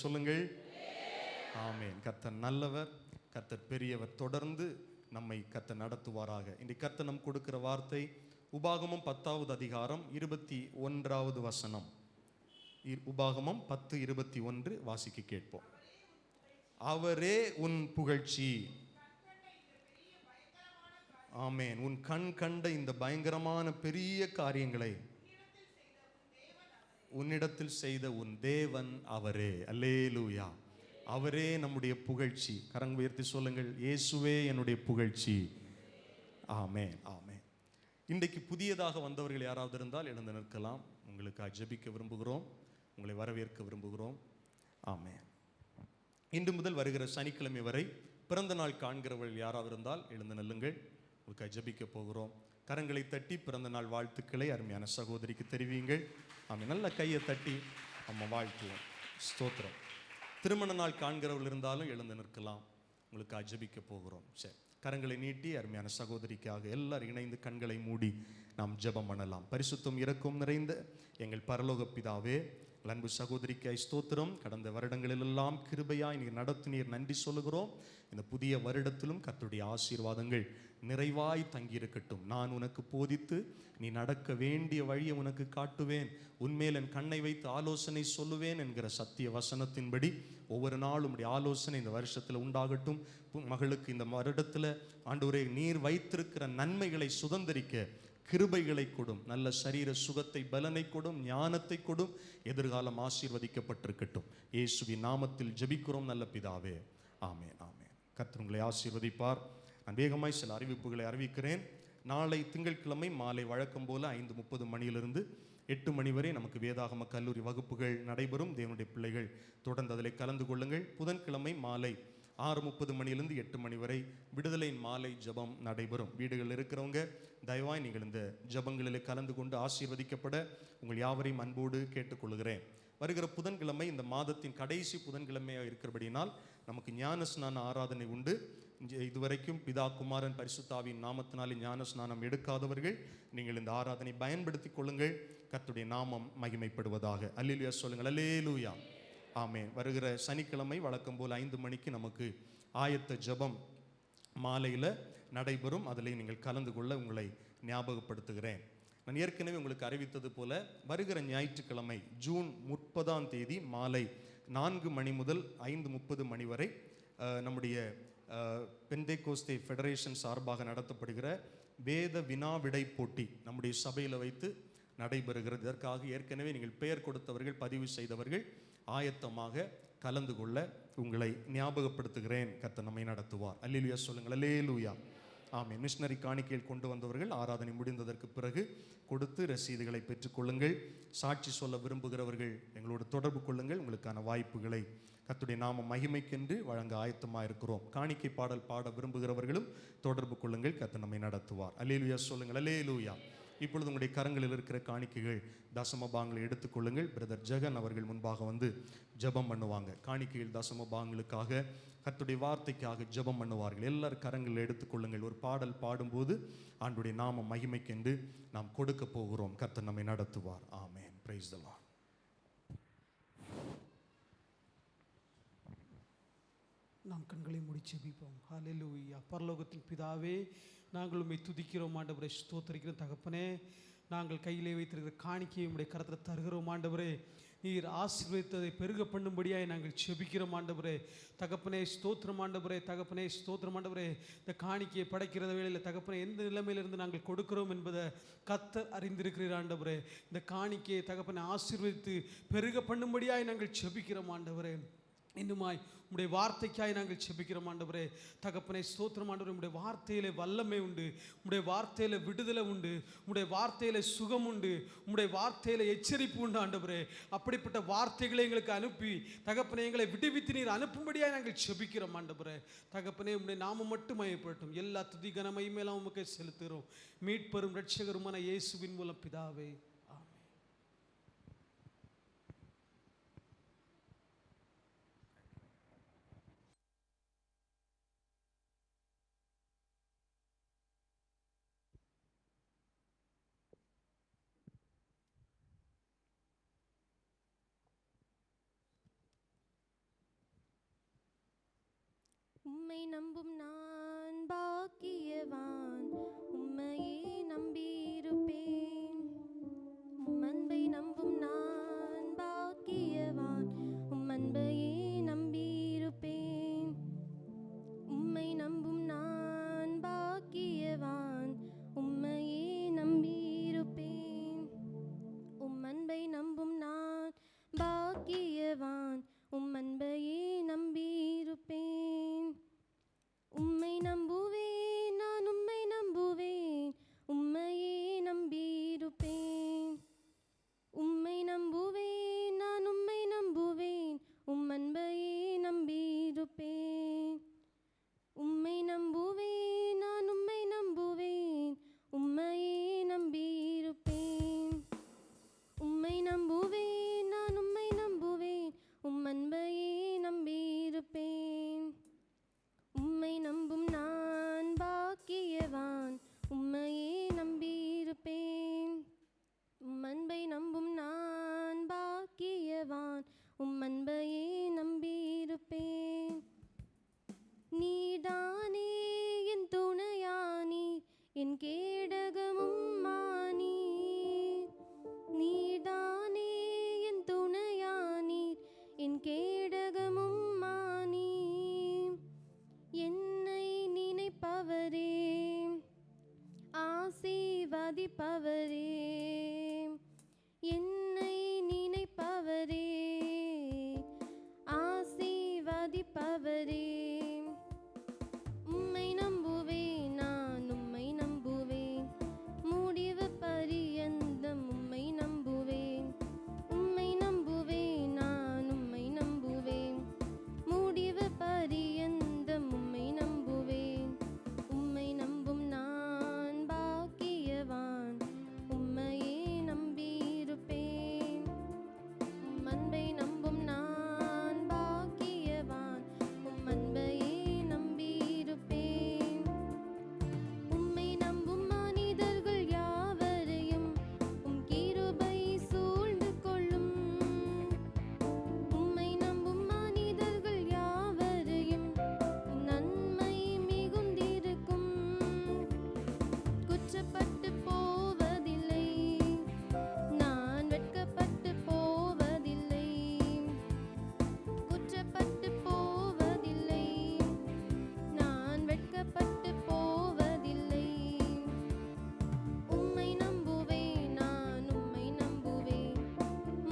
சொல்லுங்கள். ஆமென். கர்த்தர் நல்லவர், கர்த்தர் பெரியவர். தொடர்ந்து நம்மை கர்த்தர் நடத்துவாராக. இன்றைக்கு கர்த்தர் நம் கொடுக்கிற வார்த்தை உபாகமம் 10வது அதிகாரம் 21வது வசனம். உபாகமம் 10:21 வாசிக்க கேட்போம். அவரே உன் புகழ்ச்சி. ஆமென். உன் கண் கண்ட இந்த பயங்கரமான பெரிய காரியங்களை உன்னிடத்தில் செய்த உன் தேவன் அவரே. அல்லேலூயா. அவரே நம்முடைய புகழ்ச்சி. கரங்கள் உயர்த்தி சொல்லுங்கள், இயேசுவே என்னுடைய புகழ்ச்சி. ஆமென், ஆமென். இன்றைக்கு புதியதாக வந்தவர்கள் யாராவது இருந்தால் எழுந்து நிற்கலாம். உங்களுக்கு ஜெபிக்க விரும்புகிறோம், உங்களை வரவேற்க விரும்புகிறோம். ஆமென். இன்று முதல் வருகிற சனிக்கிழமை வரை பிறந்த நாள் காண்கிறவர்கள் யாராவது இருந்தால் எழுந்து நில்லுங்கள். உங்களுக்கு ஜெபிக்க போகிறோம். கரங்களை தட்டி பிறந்த நாள் வாழ்த்துக்களை அருமையான சகோதரிக்கு தெரிவியுங்கள். ஆமாம், நல்ல கையை தட்டி நம்ம வாழ்த்துவோம். ஸ்தோத்திரம். திருமண நாள் காண்கிறவர்கள் இருந்தாலும் எழுந்து நிற்கலாம். உங்களுக்கு ஜெபிக்க போகிறோம். சரி, கரங்களை நீட்டி அருமையான சகோதரிக்காக எல்லாரும் இணைந்து கண்களை மூடி நாம் ஜெபம் பண்ணலாம். பரிசுத்தம் இரக்கம் நிறைந்த எங்கள் பரலோக பிதாவே, அன்பு சகோதரிக்காய் ஸ்தோத்திரம். கடந்த வருடங்களிலெல்லாம் கிருபையாய் நீர் நடத்தினீர், நன்றி சொல்லுகிறோம். இந்த புதிய வருடத்திலும் கர்த்தருடைய ஆசீர்வாதங்கள் நிறைவாய் தங்கியிருக்கட்டும். நான் உனக்கு போதித்து நீ நடக்க வேண்டிய வழியை உனக்கு காட்டுவேன், உன்மேல் என் கண்ணை வைத்து ஆலோசனை சொல்லுவேன் என்கிற சத்திய வசனத்தின்படி ஒவ்வொரு நாளும் உடைய ஆலோசனை இந்த வருஷத்தில் உண்டாகட்டும். மகளுக்கு இந்த வருடத்தில் ஆண்டவரே நீர் வைத்திருக்கிற நன்மைகளை சுதந்திரிக்க கிருபைகளை கொடும், நல்ல சரீர சுகத்தை பலனை கொடும், ஞானத்தை கொடும். எதிர்காலம் ஆசீர்வதிக்கப்பட்டிருக்கட்டும். இயேசுவின் நாமத்தில் ஜெபிக்கிறோம் நல்ல பிதாவே. ஆமென், ஆமென். கர்த்தர் உங்களை ஆசீர்வதிப்பார். நான் வேகமாய் சில அறிவிப்புகளை அறிவிக்கிறேன். நாளை திங்கட்கிழமை மாலை வழக்கம் போல 5:30 மணியிலிருந்து 8 மணி வரை நமக்கு வேதாகம கல்லூரி வகுப்புகள் நடைபெறும். தேவனுடைய பிள்ளைகள் தொடர்ந்து அதில் கலந்து கொள்ளுங்கள். புதன்கிழமை மாலை 6:30 மணியிலிருந்து 8 மணி வரை விடுதலையின் மாலை ஜபம் நடைபெறும். வீடுகளில் இருக்கிறவங்க தயவாய் நீங்கள் இந்த ஜபங்களில் கலந்து கொண்டு ஆசீர்வதிக்கப்பட உங்கள் யாவரையும் அன்போடு கேட்டுக்கொள்கிறேன். வருகிற புதன்கிழமை இந்த மாதத்தின் கடைசி புதன்கிழமையாக இருக்கிறபடினால் நமக்கு ஞான ஸ்நான ஆராதனை உண்டு. இதுவரைக்கும் பிதா குமாரன் பரிசுத்தாவின் நாமத்தினாலே ஞான ஸ்நானம் எடுக்காதவர்கள் நீங்கள் இந்த ஆராதனை பயன்படுத்தி கொள்ளுங்கள். கர்த்தருடைய நாமம் மகிமைப்படுவதாக. அல்லேலூயா சொல்லுங்கள். அல்லேலூயா. ஆமென். வருகிற சனிக்கிழமை வழக்கம் போல் 5 மணிக்கு நமக்கு ஆயத்த ஜபம் மாலையில் நடைபெறும். அதில் நீங்கள் கலந்து கொள்ள உங்களை ஞாபகப்படுத்துகிறேன். நான் ஏற்கனவே உங்களுக்கு அறிவித்தது போல வருகிற ஞாயிற்றுக்கிழமை ஜூன் 30ஆம் தேதி மாலை 4 மணி முதல் 5:30 மணி வரை நம்முடைய பெந்தேகோஸ்தே ஃபெடரேஷன் சார்பாக நடத்தப்படுகிற வேத வினாவிடை போட்டி நம்முடைய சபையில் வைத்து நடைபெறுகிறது. இதற்காக ஏற்கனவே நீங்கள் பெயர் கொடுத்தவர்கள், பதிவு செய்தவர்கள் ஆயத்தமாக கலந்து கொள்ள உங்களை ஞாபகப்படுத்துகிறேன். கர்த்தர் நம்மை நடத்துவார். அல்லேலூயா சொல்லுங்கள். அல்லேலூயா. ஆமென். மிஷனரி காணிக்கையில் கொண்டு வந்தவர்கள் ஆராதனை முடிந்ததற்கு பிறகு கொடுத்து ரசீதுகளை பெற்றுக்கொள்ளுங்கள். சாட்சி சொல்ல விரும்புகிறவர்கள் எங்களோடு தொடர்பு கொள்ளுங்கள். உங்களுக்கான வாய்ப்புகளை கர்த்தருடைய நாம மகிமைக்கென்று வழங்க ஆயத்தமாக இருக்கிறோம். காணிக்கை பாடல் பாட விரும்புகிறவர்களும் தொடர்பு கொள்ளுங்கள். கர்த்தர் நம்மை நடத்துவார். அல்லேலூயா சொல்லுங்கள். அல்லேலூயா. இப்பொழுது உங்களுடைய கரங்களில் இருக்கிற காணிக்கைகள் தசம பாகங்களை எடுத்துக்கொள்ளுங்கள். பிரதர் ஜெகன் அவர்கள் முன்பாக வந்து ஜெபம் பண்ணுவாங்க. காணிக்கைகள் தசம பாகங்களுக்காக, கர்த்தருடைய வார்த்தைக்காக ஜெபம் பண்ணுவார்கள். எல்லாரும் கரங்களில் எடுத்துக்கொள்ளுங்கள். ஒரு பாடல் பாடும்போது ஆண்டவருடைய நாம மகிமைக்கென்று நாம் கொடுக்க போகிறோம். கர்த்தர் நம்மை நடத்துவார். ஆமென். Praise the Lord. நாம் கண்களை மூடி ஜெபிப்போம். ஹல்லேலூயா. பரலோகத்தின் பிதாவே, நாங்கள் உம்மை துதிக்கிறோம் ஆண்டவரே, ஸ்தோத்திரிக்கிறோம் தகப்பனே. நாங்கள் கையிலே வைத்திருக்கிற காணிக்கையை உம்முடைய கரத்தில் தருகிறோம் ஆண்டவரே. நீர் ஆசீர்வதித்ததை பெருக பண்ணும்படியாய் நாங்கள் ஜெபிக்கிறோம் ஆண்டவரே. தகப்பனே ஸ்தோத்திரம் ஆண்டவரே. தகப்பனே ஸ்தோத்திரம் ஆண்டவரே. இந்த காணிக்கையை படைக்கிற வேளையில் தகப்பனே எந்த நிலைமையிலிருந்து நாங்கள் கொடுக்கிறோம் என்பதை கர்த்தர் அறிந்திருக்கிறீர் ஆண்டவரே. இந்த காணிக்கையை தகப்பனை ஆசீர்வதித்து பெருக பண்ணும்படியாய் நாங்கள் ஜெபிக்கிறோம் ஆண்டவரே. இன்னுமாய் உம்முடைய வார்த்தைக்காய் நாங்கள் ஜெபிக்கிறோம் ஆண்டவரே. தகப்பனை ஸ்தோத்திரம் ஆண்டவரே. உம்முடைய வார்த்தையிலே வல்லமை உண்டு, உம்முடைய வார்த்தையில விடுதலை உண்டு, உம்முடைய வார்த்தையில சுகம் உண்டு, உம்முடைய வார்த்தையில எச்சரிப்பு உண்டு ஆண்டவரே. அப்படிப்பட்ட வார்த்தைகளை எங்களுக்கு அனுப்பி தகப்பனை எங்களை விடுவித்து நீர் அனுப்பும்படியாக நாங்கள் ஜெபிக்கிறோம் ஆண்டவரே. தகப்பனே உம்முடைய நாமம் மட்டும் மகிமைப்படட்டும். எல்லா துதி கனமையும் எல்லாம் உமக்கு செலுத்துகிறோம். மீட்பெரும் இரட்சகருமான இயேசுவின் மூலம் பிதாவே. நம்பும் நான் பாக்கியவான், உம்மையே நம்பியிருப்பேன். அன்பை நம்பும் நான் பாக்கியவான், அன்பையே நம்பியிருப்பேன். உம்மை நம்பும் நான் பாக்கியவான், உம்மையே நம்பியிருப்பேன். அன்பை நம்பும் நான் பாக்கியவான், அன்பையே நம்பியிருப்பேன். உம்மை நம்புவேன், நான் உம்மை நம்புவேன், உம்மையே நம்பியிருப்பேன். உம்மை நம்புவேன், நான் உம்மை நம்புவேன், அன்பையே நம்பியிருப்பேன். உம்மை நம்புவேன், நான் உம்மை நம்புவேன், உம்மையே நம்பியிருப்பேன். உம்மை நம்புவேன், நான் உம்மை நம்புவேன், அன்பையே நம்பியிருப்பேன். உம்மை நம்பும் நான் பாக்கியவான், உம்மையே நம்பியிருப்பேன். அன்பை நம்பும் நான் பாக்கியவான், அன்பையே நம்பியிருப்பேன். நீதானே என் துணையானீர், என் கேடகமும் மானீர். நீதானே என் துணையானீர், என் கேடகமும் மானீர். என்னை நினைப்பவரே, ஆசீர்வதிப்பவரே, என்னை நினைப்பவரே, ஆசீர்வதிப்பவரே. உம்மை நம்புவேன், நான் உம்மை நம்புவேன், முடிவு பரியந்தம் உம்மை நம்புவேன். உம்மை நம்புவேன், நான் உம்மை நம்புவேன், முடிவு பரியந்தம் உம்மை நம்புவேன். உம்மை நம்பும் நான் பாக்கியவான், உம்மையே நம்பியிருப்பேன். அன்பை நம்பும் நான் பாக்கியவான், அன்பையே நம்பியிருப்பேன். உம்மை நம்பும் மனிதர்கள் யாவரையும் கிருபை சூழ்ந்து கொள்ளும். உம்மை நம்பும் மனிதர்கள் யாவரையும் நன்மை மிகுந்திருக்கும். குற்றப்பட்டு போவதில்லை, நான் வெட்கப்பட்டு போவதில்லை. குற்றப்பட்டு போவதில்லை, நான் வெட்கப்பட்டு போவதில்லை. உம்மை நம்புவேன், நான் உம்மை நம்புவேன்,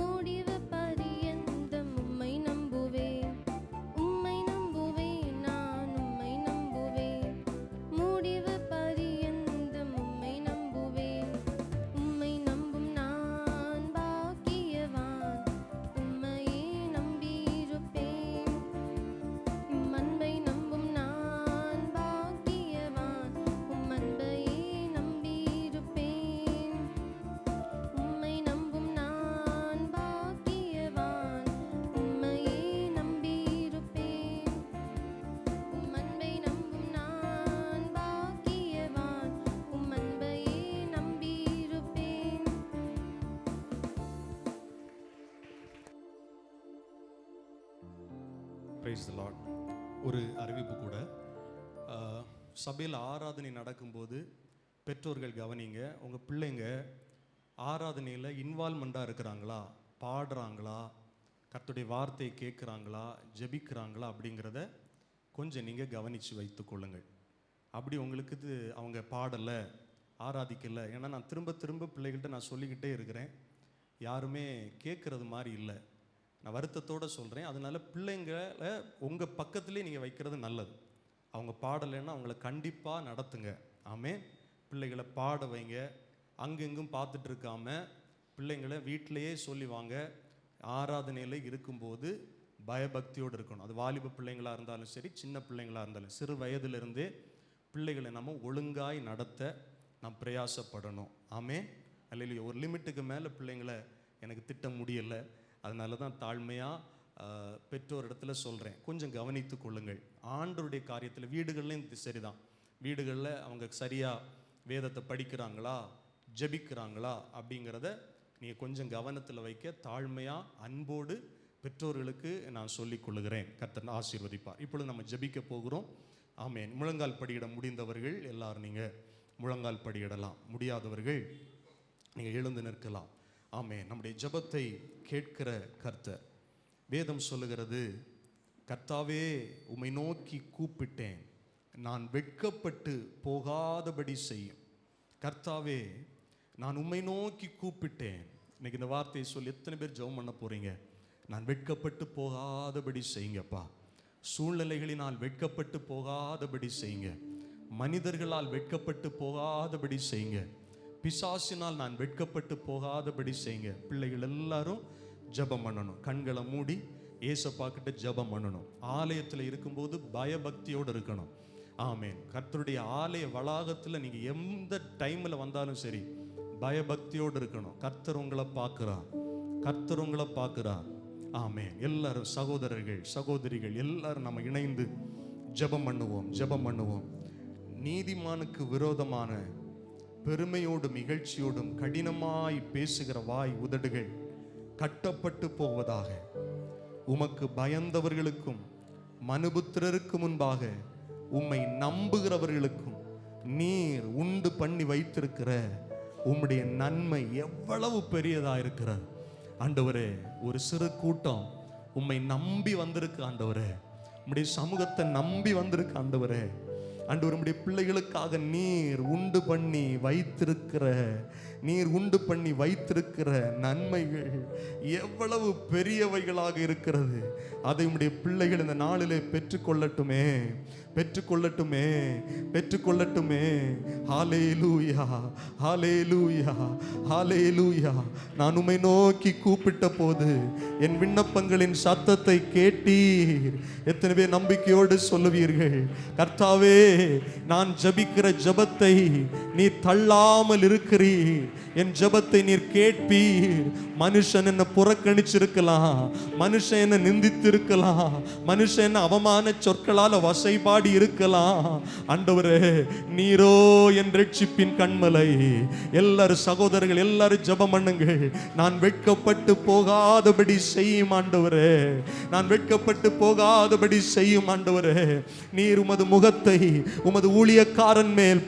முடிவு பரியந்தம் உம்மை நம்புவேன். உம்மை நம்புவேன், நான் உம்மை நம்புவேன், முடிவு பரியந்தம் உம்மை நம்புவேன். உம்மை நம்பும் நான் பாக்கியவான், உம்மையே நம்பியிருப்பேன். அன்பை நம்பும் நான் பாக்கியவான், அன்பையே நம்பியிருப்பேன். உம்மை நம்பும் நான் பாக்கியவான், உம்மையே நம்பியிருப்பேன். அன்பை நம்பும் நான் பாக்கியவான், அன்பையே நம்பியிருப்பேன். Price the Lord. ஒரு அறிவிப்பு கூட, சபையில் ஆராதனை நடக்கும்போது பெற்றோர்கள் கவனிங்க, உங்கள் பிள்ளைங்க ஆராதனையில் இன்வால்மெண்ட்டாக இருக்கிறாங்களா, பாடுறாங்களா, கர்த்தருடைய வார்த்தையை கேட்குறாங்களா, ஜெபிக்கிறாங்களா அப்படிங்கிறத கொஞ்சம் நீங்கள் கவனித்து வைத்து கொள்ளுங்கள். அப்படி உங்களுக்கு இது அவங்க பாடலை, ஆராதிக்கலை, ஏன்னா நான் திரும்ப திரும்ப பிள்ளைகள்கிட்ட நான் சொல்லிக்கிட்டே இருக்கிறேன், யாருமே கேட்குறது மாதிரி இல்லை. நான் வருத்தத்தோடு சொல்கிறேன். அதனால பிள்ளைங்களை உங்கள் பக்கத்துலேயே நீங்கள் வைக்கிறது நல்லது. அவங்க பாடலைன்னா அவங்கள கண்டிப்பாக நடத்துங்க. ஆமென். பிள்ளைகளை பாட வைங்க. அங்கெங்கும் பார்த்துட்டு இருக்காம பிள்ளைங்களை வீட்டிலையே சொல்லி வாங்க. ஆராதனையில் இருக்கும்போது பயபக்தியோடு இருக்கணும். அது வாலிப பிள்ளைங்களாக இருந்தாலும் சரி, சின்ன பிள்ளைங்களாக இருந்தாலும், சிறு வயதிலிருந்தே பிள்ளைகளை நம்ம ஒழுங்காய் நடத்த நாம் பிரயாசப்படணும். ஆமென். அல்லையா, ஒரு லிமிட்டுக்கு மேலே பிள்ளைங்களை எனக்கு திட்ட முடியலை, அதனால தான் தாழ்மையாக பெற்றோர் இடத்துல சொல்கிறேன், கொஞ்சம் கவனித்து கொள்ளுங்கள். ஆண்டவருடைய காரியத்தில் வீடுகள்லையும் சரிதான், வீடுகளில் அவங்க சரியாக வேதத்தை படிக்கிறாங்களா, ஜெபிக்கிறாங்களா அப்படிங்கிறத நீங்கள் கொஞ்சம் கவனத்தில் வைக்க தாழ்மையாக அன்போடு பெற்றோர்களுக்கு நான் சொல்லிக் கொள்ளுகிறேன். கர்த்தர் ஆசீர்வதிப்பார். இப்பொழுது நம்ம ஜெபிக்க போகிறோம். ஆமென். முழங்கால் படியிட முடிந்தவர்கள் எல்லாரும் நீங்கள் முழங்கால் படியிடலாம். முடியாதவர்கள் நீங்கள் எழுந்து நிற்கலாம். ஆமென். நம்முடைய ஜெபத்தை கேட்கிற கர்த்தர். வேதம் சொல்லுகிறது, கர்த்தாவே உம்மை நோக்கி கூப்பிட்டேன், நான் வெட்கப்பட்டு போகாதபடி செய்யும். கர்த்தாவே நான் உம்மை நோக்கி கூப்பிட்டேன். இன்னைக்கு இந்த வார்த்தையை சொல்லி எத்தனை பேர் ஜெபம் பண்ண போறீங்க? நான் வெட்கப்பட்டு போகாதபடி செய்யுங்கப்பா. சூழ்நிலைகளினால் வெட்கப்பட்டு போகாதபடி செய்யுங்க. மனிதர்களால் வெட்கப்பட்டு போகாதபடி செய்யுங்க. பிசாசினால் நான் வெட்கப்பட்டு போகாதபடி செய்யுங்க. பிள்ளைகள் எல்லாரும் ஜெபம் பண்ணணும். கண்களை மூடி ஏசப்பா கிட்ட ஜெபம் பண்ணணும். ஆலயத்தில் இருக்கும்போது பயபக்தியோடு இருக்கணும். ஆமென். கர்த்தருடைய ஆலய வளாகத்தில் நீங்கள் எந்த டைமில் வந்தாலும் சரி பயபக்தியோடு இருக்கணும். கர்த்தர் உங்களை பார்க்குறார், கர்த்தர் உங்களை பார்க்குறார். ஆமென். எல்லாரும் சகோதரர்கள் சகோதரிகள் எல்லாரும் நம்ம இணைந்து ஜெபம் பண்ணுவோம், ஜெபம் பண்ணுவோம். நீதிமானுக்கு விரோதமான பெருமையோடும் இகழ்ச்சியோடும் கடினமாய் பேசுகிற வாய் உதடுகள் கட்டப்பட்டு போவதாக. உமக்கு பயந்தவர்களுக்கும் மனுபுத்திரருக்கு முன்பாக உம்மை நம்புகிறவர்களுக்கும் நீர் உண்டு பண்ணி வைத்திருக்கிற உம்முடைய நன்மை எவ்வளவு பெரியதா இருக்கிறது. ஆண்டவரே, ஒரு சிறு கூட்டம் உம்மை நம்பி வந்திருக்கு ஆண்டவரே. உம்முடைய சமூகத்தை நம்பி வந்திருக்கு ஆண்டவரே. ஆண்டவர், உம்முடைய பிள்ளைகளுக்காக நீர் உண்டு பண்ணி வைத்திருக்கிற நன்மைகள் எவ்வளவு பெரியவைகளாக இருக்கிறது. அதை உம்முடைய பிள்ளைகள் இந்த நாளிலே பெற்றுக்கொள்ளட்டுமே, பெற்றுக்கொள்ளட்டுமே, பெற்றுக்கொள்ளட்டுமே. ஹல்லேலூயா, ஹல்லேலூயா, ஹல்லேலூயா. நான் உம்மை நோக்கி கூப்பிட்ட போது என் விண்ணப்பங்களின் சத்தத்தை கேட்டீர். எத்தனை பேர் நம்பிக்கையோடு சொல்லுவீர்கள்? கர்த்தாவே, நான் ஜெபிக்கிற ஜெபத்தை நீர் தள்ளாமல் இருக்கிறீர். என் ஜெபத்தை நீர் கேட்பீர். மனுஷன் என்ன புறக்கணிச்சிருக்கலாம், மனுஷன் என்ன நிந்தித்திருக்கலாம், மனுஷன் என்ன அவமான சொற்களால் வசைபாடி இருக்கலாம். ஆண்டவரே, நீரோ என் ரட்சிப்பின் கண்மலை. எல்லாரும் சகோதரர்கள் எல்லாரும் ஜெபம் பண்ணுங்கள். நான் வெட்கப்பட்டு போகாதபடி செய்யும் ஆண்டவரே, நான் வெட்கப்பட்டு போகாதபடி செய்யும் ஆண்டவரே. நீர் உமது முகத்தை உமது ஊழியக்காரன் மேல்